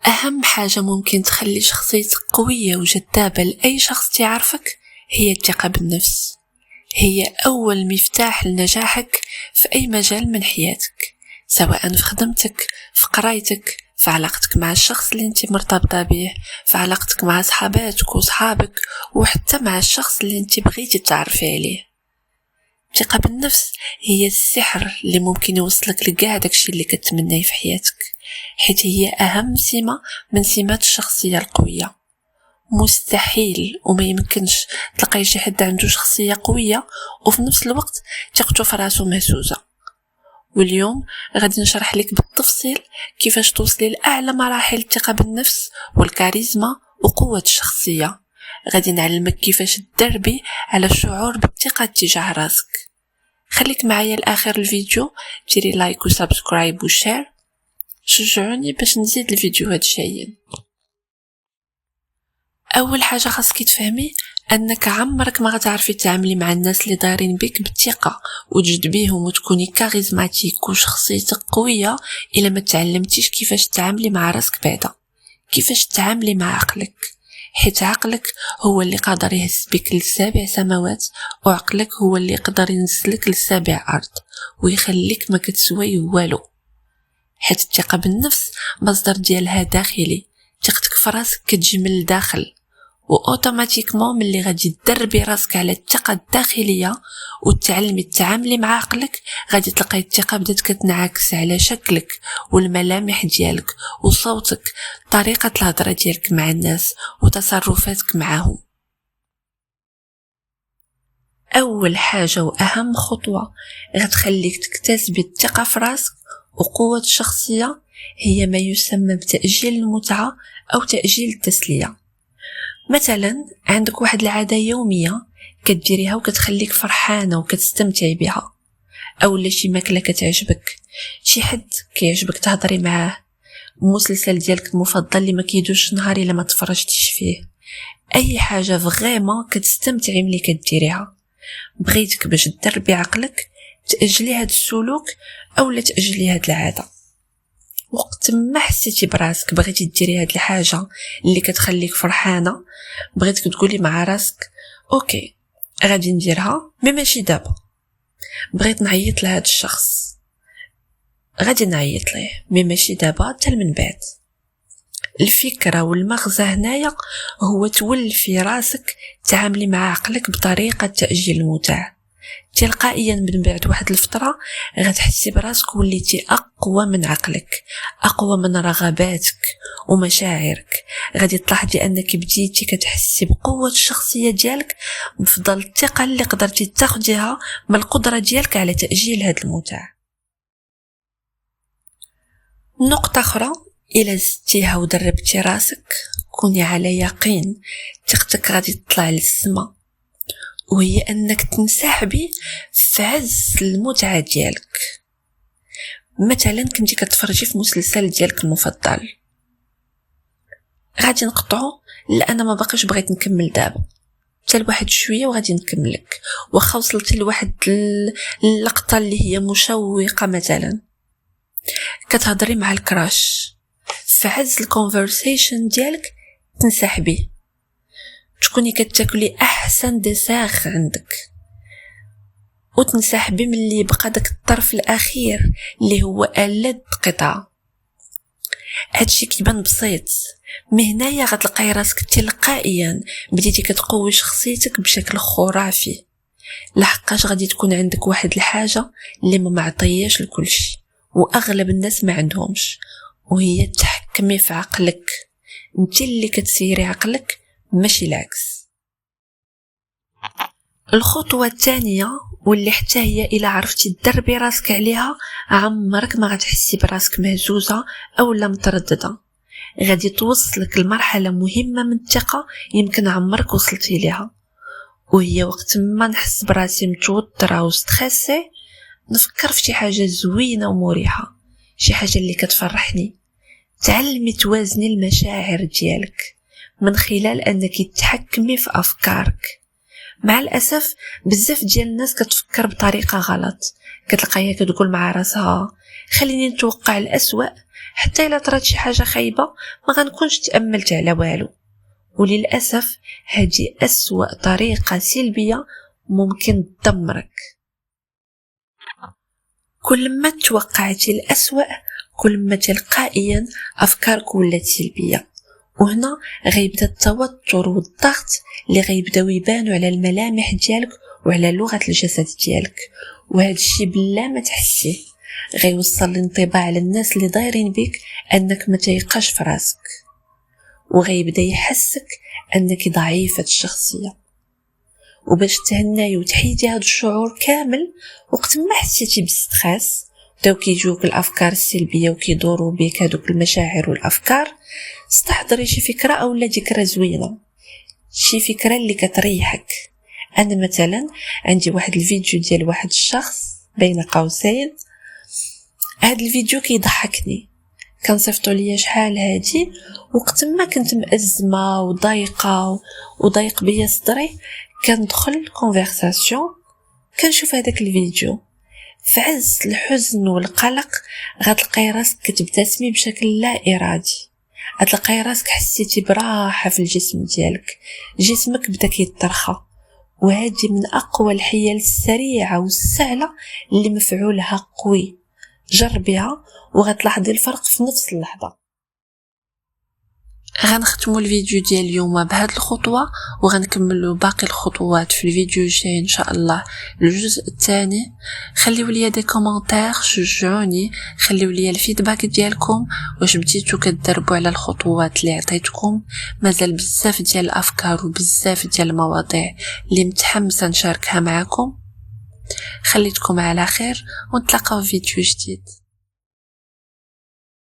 أهم حاجة ممكن تخلي شخصيتك قوية وجذابة لأي شخص تعرفك هي الثقة بالنفس. هي أول مفتاح لنجاحك في أي مجال من حياتك، سواء في خدمتك، في قرايتك، في علاقتك مع الشخص اللي انت مرتبطة به، في علاقتك مع صحاباتك وصحابك، وحتى مع الشخص اللي انت بغيتي تعرفي عليه. الثقة بالنفس هي السحر اللي ممكن يوصلك لكاع داكشي اللي كتمنيه في حياتك، حيث هي أهم سمة من سمات الشخصية القوية. مستحيل وما يمكنش تلقاي شي حد عنده شخصية قوية وفي نفس الوقت ثقته في راسو مهزوزة. واليوم غادي نشرح لك بالتفصيل كيفاش توصلي لأعلى مراحل الثقة بالنفس والكاريزما وقوة الشخصية. غادي نعلمك كيفاش تدربي على الشعور بالثقة تجاه راسك. خليك معايا لآخر الفيديو، ديري لايك وسبسكرايب وشير، شجعوني باش نزيد الفيديوهات جايين. اول حاجه خاصك تفهمي انك عمرك ما غتعرفي تعاملي مع الناس اللي دايرين بك بالثقه وتجذبيهم وتكوني كاريزماتيك وشخصيتك قويه الا ما تعلمتيش كيفاش تعاملي مع راسك بعدا، كيفاش تعاملي مع عقلك، حيت عقلك هو اللي قادر يهز بك ل7 سماوات، وعقلك هو اللي يقدر ينزلك ل7 ارض ويخليك ما كتسوي والو. حيت الثقه بالنفس مصدر ديالها داخلي، ثقتك في راسك كتجي من الداخل، واوتوماتيكمون ملي غادي تدربي راسك على الثقه الداخليه وتعلمي تعاملي مع عقلك، غادي تلقاي الثقه بدات كتنعكس على شكلك والملامح ديالك وصوتك، طريقه الهضره ديالك مع الناس وتصرفاتك معهم. اول حاجه واهم خطوه غتخليك تكتسبي الثقه في راسك وقوه الشخصيه هي ما يسمى بتأجيل المتعة أو تأجيل التسلية. مثلا عندك واحد العادة يومية كتديريها وكتخليك فرحانة وكتستمتعي بها، أو شي ماكلة كتعجبك، شي حد كيعجبك تهضري معاه، مسلسل ديالك المفضل اللي ما كيدوش نهار الا ما تفرجتيش فيه، أي حاجة فريمون كتستمتعي ملي كديريها. بغيتك باش تدربي عقلك تأجلي هاد السلوك أو تأجلي هاد العادة. وقت ما حسيتي براسك بغيتي ديري هاد الحاجه اللي كتخليك فرحانه، بغيتك تقولي مع راسك اوكي غادي نديرها مي ماشي دابا. بغيت نعيط لهاد الشخص، غادي نعيط ليه مي ماشي دابا، حتى من بعد. الفكره والمغزى هنايا هو تولفي راسك تعاملي مع عقلك بطريقه تأجيل المتعه. تلقائيا من بعد واحد الفترة غتحسي براسك وليتي أقوى من عقلك، أقوى من رغباتك ومشاعرك. غادي تلاحظي أنك بديتي كتحسي بقوة الشخصية ديالك بفضل الثقة اللي قدرتي تاخديها من القدرة ديالك على تأجيل هاد المتعة. نقطة أخرى، إلا زدتيها ودربتي راسك كوني على يقين ثقتك غادي تطلع للسما، وهي أنك تنسحبي في عز المتعة ديالك. مثلا كنتي كتفرجي في مسلسل ديالك المفضل، غادي نقطعو لا أنا ما باقيش بغيت نكمل دابا، حتى لواحد شوية وغادي نكملك. واخا وصلتي لواحد اللقطة اللي هي مشوقة، مثلا كتهضري مع الكراش في عز الكونفرسيشن ديالك، تنسحبي تكوني كتاكلي احسن دساخ عندك وتنسحبي من اللي يبقى داك الطرف الاخير اللي هو ألذ قطعه. هادشي كيبان بسيط، مي هنايا غتلقاي راسك تلقائيا بديتي كتقوي شخصيتك بشكل خرافي، لحقاش غادي تكون عندك واحد الحاجه اللي ما معطياش لكلشي واغلب الناس ما عندهمش، وهي تحكمي في عقلك. انت اللي كتسيري عقلك ماشي العكس. الخطوة الثانية واللي حتى هي إلا عرفتي تدربي راسك عليها عمرك ما غتحسي براسك مهزوزة أو لا مترددة، غادي توصلك لمرحلة مهمة من الثقة يمكن عمرك وصلتي ليها، وهي وقت ما نحس براسي متوترة وستريسي نفكر في شي حاجة زوينة ومريحة، شي حاجة اللي كتفرحني. تعلمي توازني المشاعر ديالك من خلال أنك تتحكمي في أفكارك، مع الاسف بزاف ديال الناس كتفكر بطريقه غلط، كتلقاها كتقول مع راسها خليني نتوقع الأسوأ، حتى الا طرات شي حاجه خايبه ما غنكونش تاملت على والو. وللاسف هذه أسوأ طريقه سلبيه ممكن تدمرك. كل ما توقعتي الأسوأ كل ما تلقائيا أفكارك ولات سلبية، وهنا غيبدا التوتر والضغط اللي غيبداو يبانوا على الملامح ديالك وعلى لغة الجسد ديالك، وهذا الشيء بلا ما تحسيه غيوصل لانطباع على الناس اللي دايرين بك أنك ما تيقاش في راسك، وغيبدا يحسك أنك ضعيفة الشخصية. وباش تهناي وتحيدي هذا الشعور كامل، وقت ما حسيتي بالستريس بداو كيجوك الافكار السلبيه وكيدوروا بك هذوك المشاعر والافكار، استحضري شي فكره اولا ذكرى زوينه، شي فكره اللي كتريحك. انا مثلا عندي واحد الفيديو ديال واحد الشخص بين قوسين، هذا الفيديو كيضحكني، كنصيفطوا ليا شحال هادي وقت ما كنت مأزمه وضايقه وضايق بيا صدري، كندخل كونفرساسيون كنشوف هذاك الفيديو، في عز الحزن والقلق غتلقاي راسك كتبتسمي بشكل لا ارادي، غتلقاي راسك حسيتي براحه في الجسم ديالك، جسمك بدا كيترخى. وهذه من اقوى الحيل السريعه والسهله اللي مفعولها قوي، جربيها وغتلاحظي الفرق في نفس اللحظه. غنختموا الفيديو ديال اليوم بهذه الخطوه، وغنكملوا باقي الخطوات في الفيديو الجاي ان شاء الله الجزء الثاني. خليوا لي دي كومونتير، شجعوني، خليوا لي الفيدباك ديالكم، واش بديتوا كتدربوا على الخطوات اللي عطيتكم. مازال بزاف ديال الافكار وبزاف ديال المواضيع اللي متحمسه نشاركها معكم. خليتكم على خير ونتلاقاو في فيديو جديد.